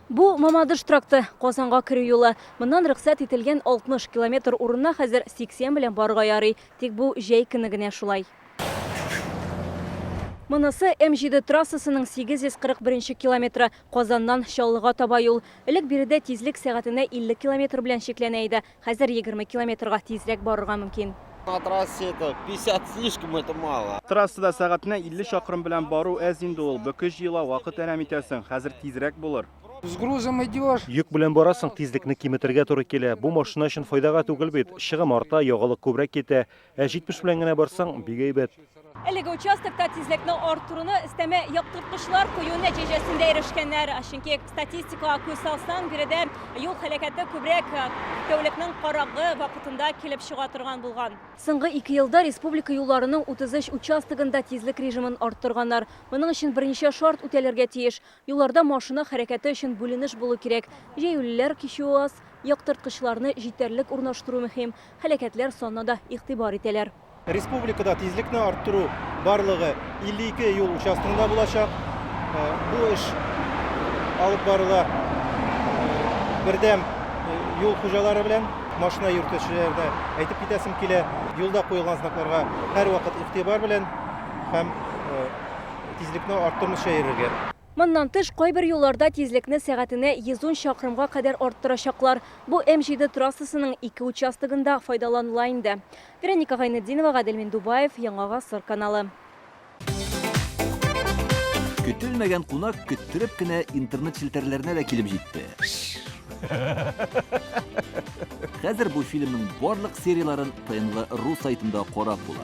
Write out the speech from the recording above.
Бу Мамадыш тракты Казанга кирүү юлы. Мындан рөхсәт ителгән 60 километр урынына хәзер 80 белән барырга ярый. Тик бу җәй көне генә шулай. Монысы М7 трассасының 841 километры Казаннан Чаллыга таба юл. Элек биредә тизлек сәгатенә 50 километр белән шекләнә иде. Хәзер 20 километрга тизрәк барырга мөмкин. На трассе это 50 слишком, это мало. Трассада сәгатенә 50 чакрым белән бару әз инде ул. Бөкеш ела вакыт әрәм итәсең. Хәзер тизрәк булыр. С грузом идешь. Йөк белән барасың, тизлекне киметергә туры килә. Бу машина өчен файдага түгел бит. Чыгым арта, ягылык күбрәк китә. 70 белән генә барсаң, бик әйбәт. Әлеге участокта тизлекне арттыруны истәмә яктырткычлар кую нәтиҗәсендә ирешкәннәр. Чөнки статистикага күз салсаң, биредә юл һәлакәте күбрәк тәүлекнең карагы вакытында килеп чыга торган булган. Соңгы 2 елда республика юлларының 33 участогында тизлек режимын арттырганнар. Моның өчен берничә шарт үтәлергә тиеш. Юлларда машина хәрәкәте өчен бүленеш булу кирәк. Җәяүлеләр кичү аз, яктырткычларны җитәрлек урнаштыру мөһим. Хәлакәтләр санына да игътибар итәләр. Республикада тизлекне арттыру барлыгы 52 юл участогында булачак. Бу эш алып барыла бердәм юл хуҗалары белән машина йөртүчеләргә әйтеп китәсем килә. Юлда куелган знакларга һәрвакыт игътибар белән һәм тизлекне арттырмыйча йөрергә. Моннан тыш кайбер юлларда тизлекне сәгатенә 110 чакрымга кадәр арттырачаклар. Бу М7 трассасының 2 участогында файдаланыла инде. Вероника Гайнетдинова, Гаделмин Дубаев, Яңа Гасыр каналы. Көтелмәгән кунак көттереп кенә интернет челтәрләренә дә килеп җитте. Хәзер бу фильмның барлык серияларын ТНВ.ру сайтында карап була.